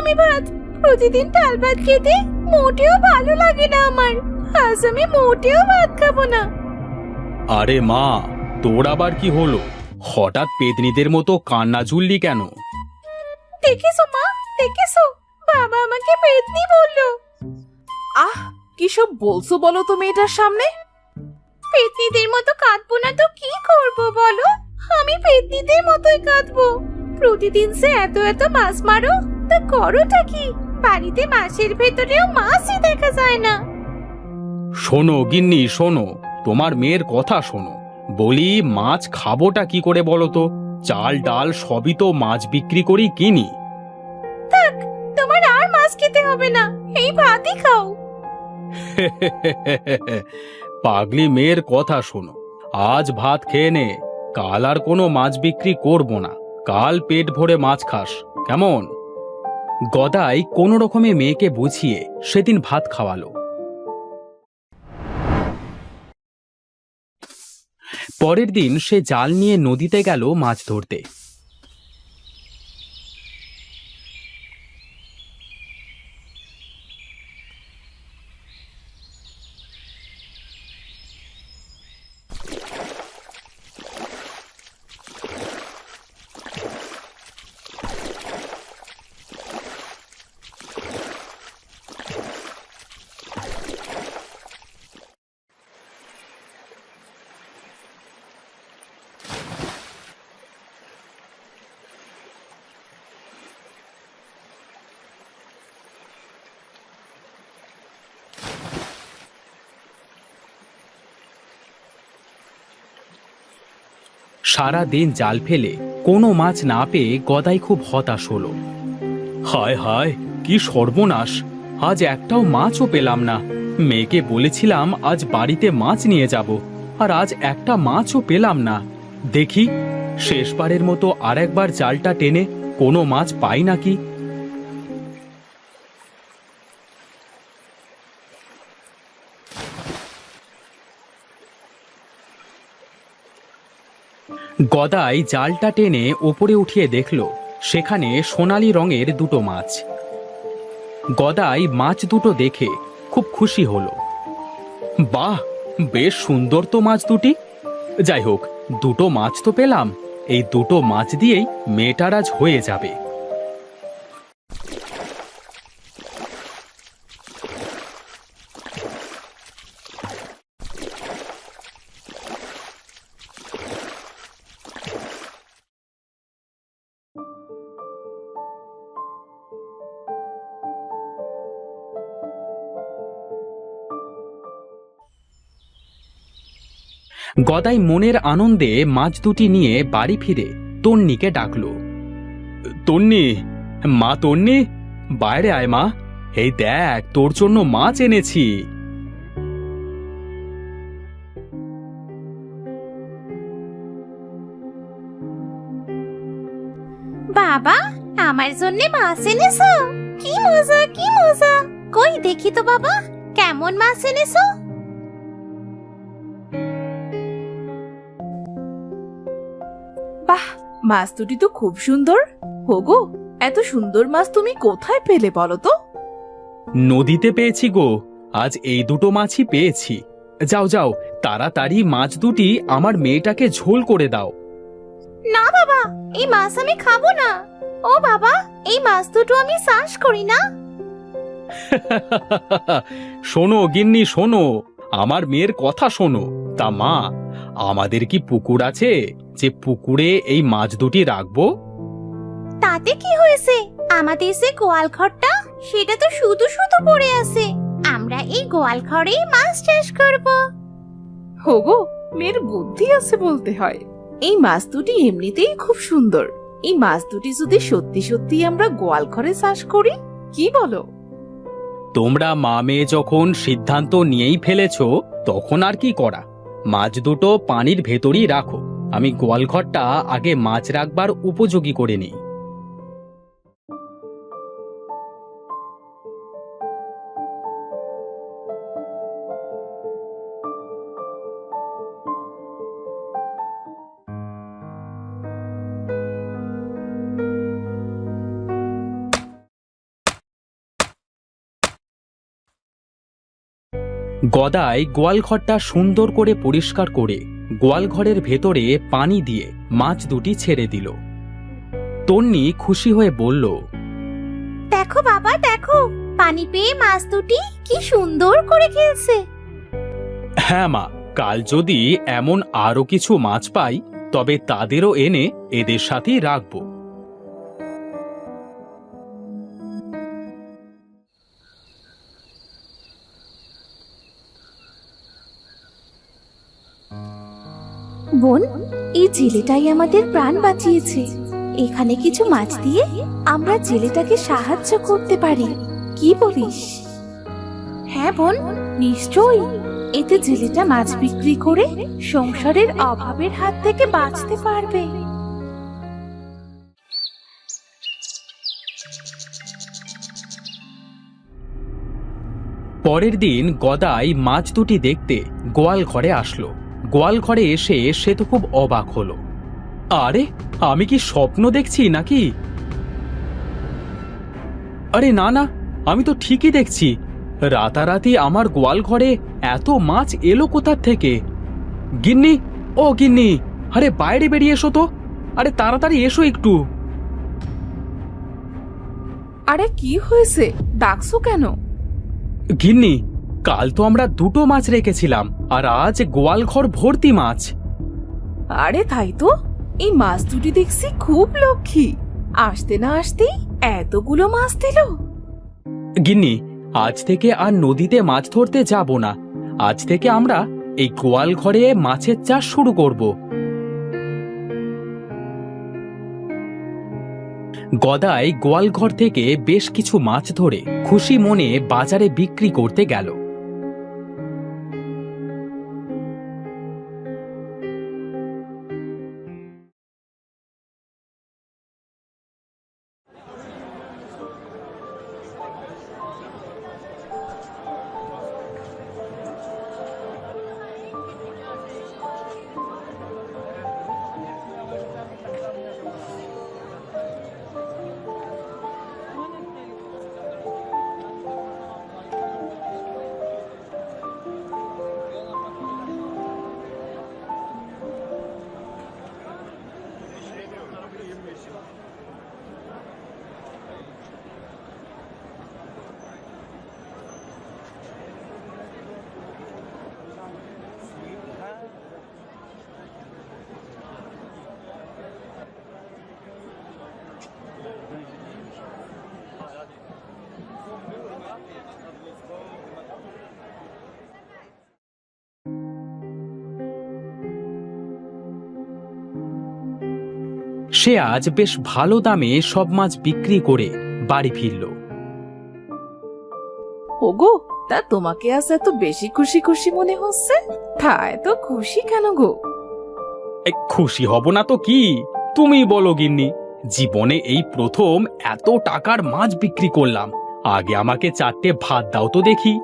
আমি ভাত। প্রতিদিন ডাল ভাত খেতে মোটেও ভালো লাগে না আমার। আজ আমি মোটেও ভাত খাবো না। আরে মা, তোর আবার কি হলো? হঠাৎ পেতনিদের মতো কান্না জুড়লি কেন? দেখেছো মা, দেখেছো, বাবা আমাকে পেতনি বললো। আহ, কি সব বলছো বলো তো মেয়েটার সামনে? পেতনিদের মতো কাঁদবো না তো কি করব বলো? আমি পেতনিদের মতোই কাঁদবো। প্রতিদিন সে এত এত মাছ মারো, তা করোটা কি? বাড়িতে মাছের ভেতরেও মাছই দেখা যায় না। শোনো গিন্নি, শোনো, তোমার মেয়ের কথা শোনো। বলি, মাছ খাবোটা কি করে বলো তো? চাল ডাল সবই তো মাছ বিক্রি করি কিনি। থাক, তোমার আর মাছ খেতে হবে না, এই ভাতই খাও। পাগলি মেয়ের কথা শোনো। আজ ভাত খেয়ে নে, কাল আর কোনো মাছ বিক্রি করব না। কাল পেট ভরে মাছ খাস, কেমন? গদাই কোনো রকমে মেয়েকে বুঝিয়ে সেদিন ভাত খাওয়ালো। পরের দিন সে জাল নিয়ে নদীতে গেল মাছ ধরতে। সারা দিন জাল ফেলে কোনো মাছ না পেয়ে গদাই খুব হতাশ হলো। হায় হায়, কি সর্বনাশ! আজ একটাও মাছও পেলাম না। মেয়েকে বলেছিলাম আজ বাড়িতে মাছ নিয়ে যাব, আর আজ একটা মাছও পেলাম না। দেখি শেষবারের মতো আরেকবার জালটা টেনে কোনো মাছ পাই নাকি। গদাই জালটা টেনে ওপরে উঠিয়ে দেখল সেখানে সোনালী রঙের দুটো মাছ। গদাই মাছ দুটো দেখে খুব খুশি হলো। বাহ, বেশ সুন্দর তো মাছ দুটি। যাই হোক, দুটো মাছ তো পেলাম, এই দুটো মাছ দিয়েই মেয়েটার আজ হয়ে যাবে। গদাই মনের আনন্দে মাছ দুটি নিয়ে বাড়ি ফিরে তন্নিকে ডাকলো। তন্নি, মা তন্নি, বাইরে আয় মা। এই দেখ, তোর জন্য মাছ এনেছি। বাবা, আমার জন্য মাছ এনেছো? কি মজা, কি মজা! কই দেখি তো বাবা, কেমন মাছ এনেছো? বাহ, মাছ দুটি তো খুব সুন্দর। হোগো, এত সুন্দর মাছ তুমি কোথায় পেলে বলো তো? নদীতে পেয়েছি গো, আজ এই দুটো মাছই পেয়েছি। যাও যাও, তাড়াতাড়ি মাছ দুটি আমার মেয়েটাকে ঝোল করে দাও। না বাবা, এই মাছ আমি খাবো না। ও বাবা, এই মাছ দুটো আমি চাষ করি না। শোনো গিন্নি, শোনো, আমার মেয়ের কথা শোনো। তা মা, আমাদের কি পুকুর আছে যে পুকুরে এই মাছ দুটি রাখবো? তাতে কি হয়েছে? আমাদের যে গোয়াল ঘরটা, সেটা তো শুধু শুধু পড়ে আছে। আমরা এই গোয়াল ঘরেই মাছ চাষ করব। হোগো, মেয়ের বুদ্ধি আছে বলতে হয়। এই মাছ দুটি এমনিতেই খুব সুন্দর। এই মাছ দুটি যদি সত্যি সত্যি আমরা গোয়াল ঘরে চাষ করি, কি বলো? তোমরা মা মেয়ে যখন সিদ্ধান্ত নিয়েই ফেলেছো, তখন আর কি করা। মাছ দুটো পানির ভেতরই রাখো, আমি গোয়ালঘরটা আগে মাছ রাখবার উপযোগী করে নিই। গদাই গোয়ালঘরটা সুন্দর করে পরিষ্কার করে গোয়ালঘরের ভেতরে পানি দিয়ে মাছ দুটি ছেড়ে দিল। তন্নি খুশি হয়ে বলল, দেখো বাবা দেখো, পানি পেয়ে মাছ দুটি কি সুন্দর করে খেলছে। হ্যাঁ মা, কাল যদি এমন আরো কিছু মাছ পাই তবে তাদেরও এনে এদের সাথেই রাখবো। বোন, এই জেলেটাই আমাদের প্রাণ বাঁচিয়েছে। এখানে কিছু মাছ দিয়ে আমরা জেলেটাকে সাহায্য করতে পারি, কি বলিস? হ্যাঁ বোন, নিশ্চয়ই। এতে জেলেটা মাছ বিক্রি করে সংসারের অভাবের হাত থেকে বাঁচতে পারবে। পরের দিন গদাই মাছ দুটি দেখতে গোয়াল ঘরে আসলো। গোয়াল ঘরে এসে সে তো খুব অবাক হলো। আরে, আমি কি স্বপ্ন দেখছি নাকি? আরে না না, আমি তো ঠিকই দেখছি। রাতারাতি আমার গোয়াল ঘরে এত মাছ এলো কোথার থেকে? গিন্নি, ও গিন্নি, আরে বাইরে বেরিয়ে এসো তো। আরে তাড়াতাড়ি এসো একটু। আরে কি হয়েছে, ডাকছো কেন? গিন্নি, কাল তো আমরা দুটো মাছ রেখেছিলাম আর আজ গোয়াল ঘর ভর্তি মাছ। আরে তাই তো, এই মাছ দুটি দেখছি খুব লক্ষ্মী। আসতে না আসতেই এতগুলো মাছ দিল। গিন্নি, আজ থেকে আর নদীতে মাছ ধরতে যাব না। আজ থেকে আমরা এই গোয়াল ঘরে মাছের চাষ শুরু করব। গদাই গোয়াল ঘর থেকে বেশ কিছু মাছ ধরে খুশি মনে বাজারে বিক্রি করতে গেল। সে আজ বেশ ভালো দামে সব মাছ বিক্রি করে বাড়ি ফিরল। ওগো, তা তোমাকে আজ এত বেশি খুশি খুশি মনে হচ্ছে? তা এত খুশি কেন গো? খুশি হব না তো কি, তুমি বলো গিন্নি। জীবনে এই প্রথম এত টাকার মাছ বিক্রি করলাম। আগে আমাকে 4টে ভাত দাও তো দেখি।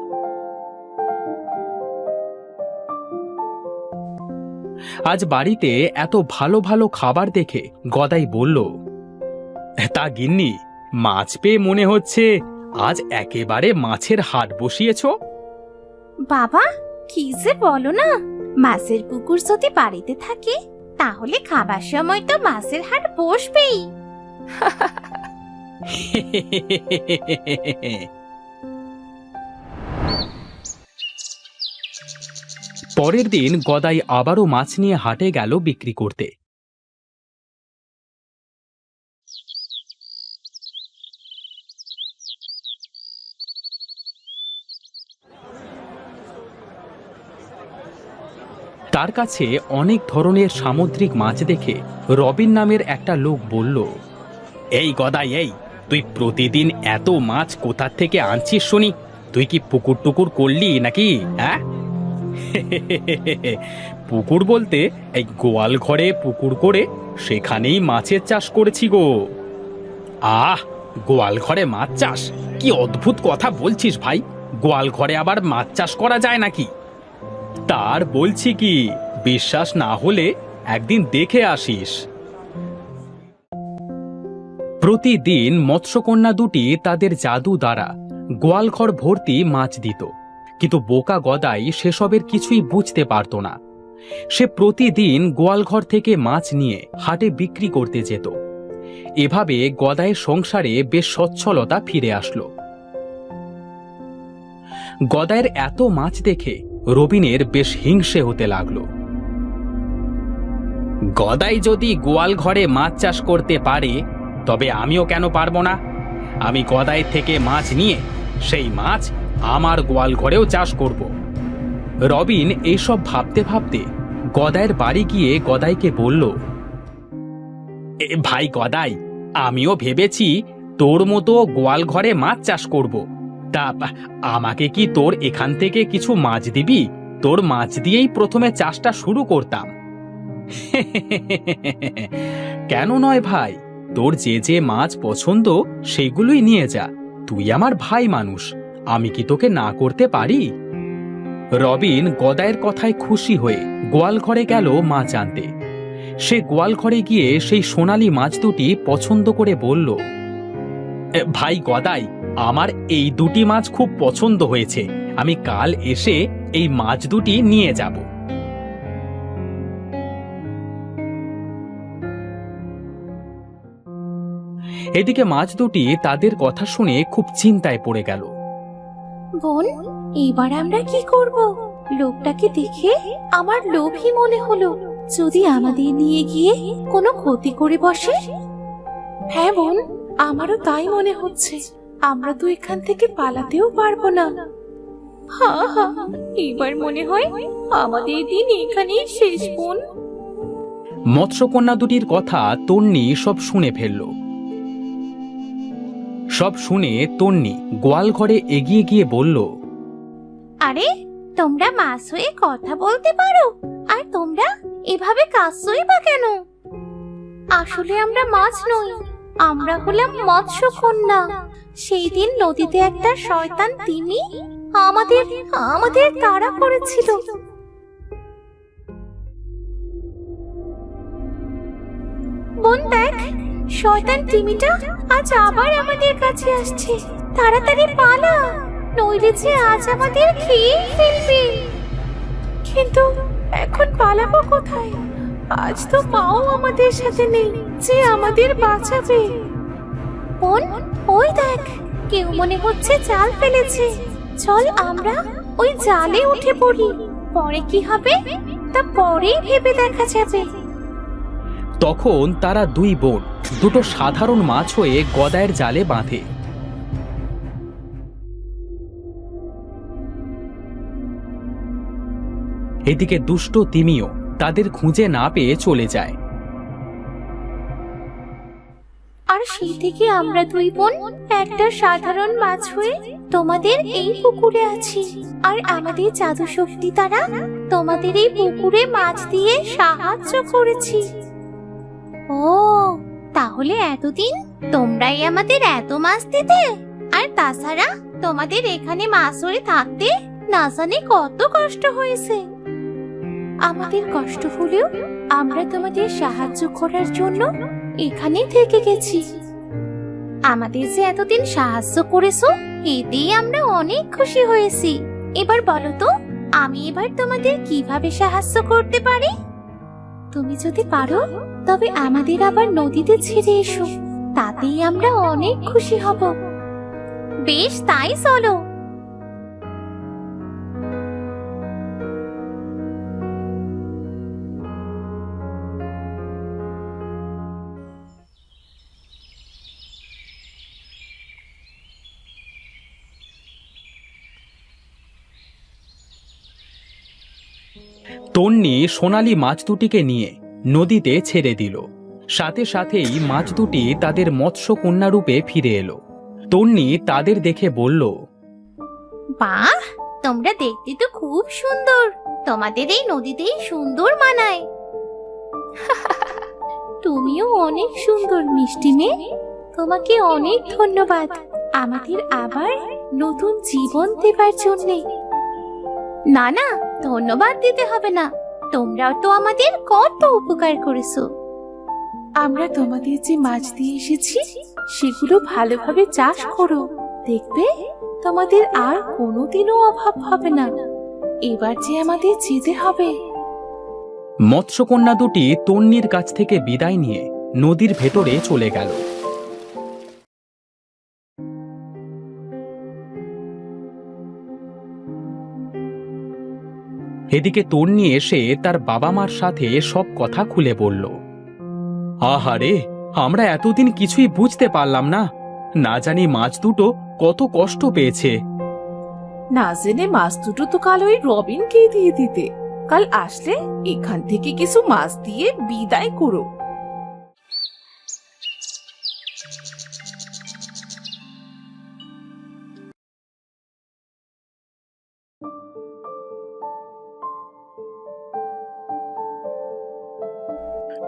আজ বাড়িতে এত ভালো ভালো খাবার দেখে গদাই বলল, তা গিন্নি, মাছ পেয়ে মনে হচ্ছে আজ একেবারে মাছের হাট বসিয়েছ। বাবা, কি যে বলো না, মাছের পুকুর যদি বাড়িতে থাকে তাহলে খাবার সময় তো মাছের হাট বসবেই। পরের দিন গদাই আবারও মাছ নিয়ে হাটে গেল বিক্রি করতে। তার কাছে অনেক ধরনের সামুদ্রিক মাছ দেখে রবিন নামের একটা লোক বলল, এই গদাই, এই তুই প্রতিদিন এত মাছ কোথা থেকে আনছিস শুনি? তুই কি পুকুর টুকুর করলি নাকি? হ্যাঁ? পুকুর বলতে এই গোয়াল ঘরে পুকুর করে সেখানেই মাছের চাষ করেছি গো। আহ, গোয়াল ঘরে মাছ চাষ? কি অদ্ভুত কথা বলছিস ভাই! গোয়াল ঘরে আবার মাছ চাষ করা যায় নাকি? তার বলছি কি, বিশ্বাস না হলে একদিন দেখে আসিস। প্রতিদিন মৎস্যকন্যা দুটি তাদের জাদু দ্বারা গোয়ালঘর ভর্তি মাছ দিত। কিন্তু বোকা গদাই সেসবের কিছুই বুঝতে পারত না। সে প্রতিদিন গোয়ালঘর থেকে মাছ নিয়ে হাটে বিক্রি করতে যেত। এভাবে গদাইয়ের সংসারে বেশ সচ্ছলতা ফিরে আসলো। গদাইয়ের এত মাছ দেখে রবিনের বেশ হিংসে হতে লাগলো। গদাই যদি গোয়াল ঘরে মাছ চাষ করতে পারে, তবে আমিও কেন পারবো না? আমি গদাই থেকে মাছ নিয়ে সেই মাছ আমার গোয়াল ঘরেও চাষ করব। রবিন এইসব ভাবতে ভাবতে গদাইয়ের বাড়ি গিয়ে গদাইকে বলল, ভাই গদাই, আমিও ভেবেছি তোর মতো গোয়াল ঘরে মাছ চাষ করব। তা আমাকে কি তোর এখান থেকে কিছু মাছ দিবি? তোর মাছ দিয়েই প্রথমে চাষটা শুরু করতাম। কেন নয় ভাই, তোর যে যে মাছ পছন্দ সেগুলোই নিয়ে যা। তুই আমার ভাই মানুষ, আমি কি তোকে না করতে পারি? রবিন গদাইয়ের কথায় খুশি হয়ে গোয়াল ঘরে গেল মাছ আনতে। সে গোয়াল ঘরে গিয়ে সেই সোনালী মাছ দুটি পছন্দ করে বলল, ভাই গদাই, আমার এই দুটি মাছ খুব পছন্দ হয়েছে। আমি কাল এসে এই মাছ দুটি নিয়ে যাব। এদিকে মাছ দুটি তাদের কথা শুনে খুব চিন্তায় পড়ে গেল। বোন, এবার আমরা কি করব? লোকটাকে দেখে আমার লোভই মনে হলো। যদি আমাদের নিয়ে গিয়ে কোনো ক্ষতি করে বসে। হ্যাঁ বোন, আমারও তাই মনে হচ্ছে। আমরা তো এখান থেকে পালাতেও পারবো না। হা হা, এবার মনে হয় আমাদের দিন এখানেই শেষ বোন। মৎস্যকন্যা দুটির কথা তন্নি সব শুনে ফেলল। সব শুনে তন্নি গোয়াল ঘরে এগিয়ে গিয়ে বলল, আরে, তোমরা মাছ হয়ে কথা বলতে পারো, আর তোমরা এভাবে কাঁদছোই বা কেন? আসলে আমরা মাছ নই, আমরা হলাম মৎস্যকন্যা। সেই দিন নদীতে একটা শয়তান তিমি আমাদের আমাদের তাড়া করেছিল। বোন দেখ, শয়তান তিমিটা আজ আবার আমাদের কাছে আসছে। তাড়াতাড়ি পালা, নইলে যে আজ আমাদের খেয়ে ফেলবে। কিন্তু এখন পালাবো কোথায়? আজ তো মাও আমাদের সাথে নেই যে আমাদের বাঁচাবে। বোন, ওই দেখ, কেউ মনে হচ্ছে জাল ফেলেছে। চল আমরা ওই জালে উঠে পড়ি। পরে কি হবে তা পরেই ভেবে দেখা যাবে। তখন তারা দুই বোন দুটো সাধারণ মাছ হয়ে গদাইয়ের জালে বাঁধে। এদিকে দুষ্ট তিমিও তাদের খুঁজে না পেয়ে চলে যায়। আর সেই থেকে আমরা দুই বোন একটা সাধারণ মাছ হয়ে তোমাদের এই পুকুরে আছি। আর আমাদের জাদু শক্তি দ্বারা তোমাদের এই পুকুরে মাছ দিয়ে সাহায্য করেছি। ও, তাহলে এতদিন তোমরাই আমাদের এত মাছ দিতে। আর তাছাড়া তোমাদের এখানে মাছ ধরে থাকতে না জানি কত কষ্ট হয়েছে। আমাদের কষ্ট হলেও আমরা তোমাদের সাহায্য করার জন্য এখানে থেকে গেছি। আমাদের যে এতদিন সাহায্য করেছো, এতেই আমরা অনেক খুশি হয়েছি। এবার বলো তো, আমি এবার তোমাদের কিভাবে সাহায্য করতে পারি? তুমি যদি পারো তবে আমাদের আবার নদীতে ছেড়ে এসো, তাতেই আমরা অনেক খুশি হব। বেশ, তাই চলো। তন্নি সোনালী মাছ দুটিকে নিয়ে নদীতে ছেড়ে দিল। সাথে সাথেই মাছ দুটি তাদের মৎস্যকন্যা রূপে ফিরে এলো। তন্নি তাদের দেখে বলল, বাহ, তোমরা দেখতে তো খুব সুন্দর। তোমাদের এই নদীতেই সুন্দর মানায়। তুমিও অনেক সুন্দর মিষ্টি মেয়ে। তোমাকে অনেক ধন্যবাদ আমাদের আবার নতুন জীবন দেবার জন্যে। না না, ধন্যবাদ দিতে হবে না। তোমরাও তো আমাদের কত উপকার করেছো। আমরা তোমাদের যে মাছ দিয়ে এসেছি সেগুলো ভালোভাবে চাষ করো, দেখবে তোমাদের আর কোনোদিনও অভাব হবে না। এবার যে আমাদের যেতে হবে। মৎস্যকন্যা দুটি তন্নির কাছ থেকে বিদায় নিয়ে নদীর ভেতরে চলে গেল। এদিকে তন্নি এসে তার বাবা মার সাথে সব কথা খুলে বলল। আহারে, আমরা এতদিন কিছুই বুঝতে পারলাম না। না জানি মাছ দুটো কত কষ্ট পেয়েছে। না জেনে মাছ দুটো তো কাল ওই রবিনকে দিয়ে দিতে। কাল আসলে এখান থেকে কিছু মাছ দিয়ে বিদায় করো।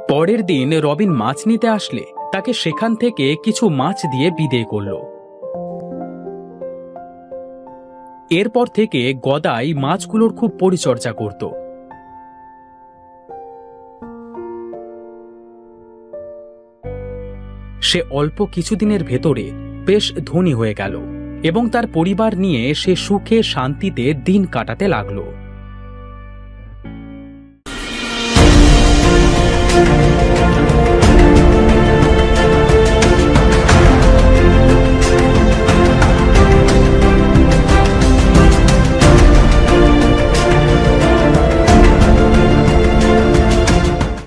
পরের দিন রবিন মাছ নিতে আসলে তাকে সেখান থেকে কিছু মাছ দিয়ে বিদেয় করল। এরপর থেকে গদাই মাছগুলোর খুব পরিচর্যা করত। সে অল্প কিছুদিনের ভেতরে বেশ ধনী হয়ে গেল এবং তার পরিবার নিয়ে সে সুখে শান্তিতে দিন কাটাতে লাগলো।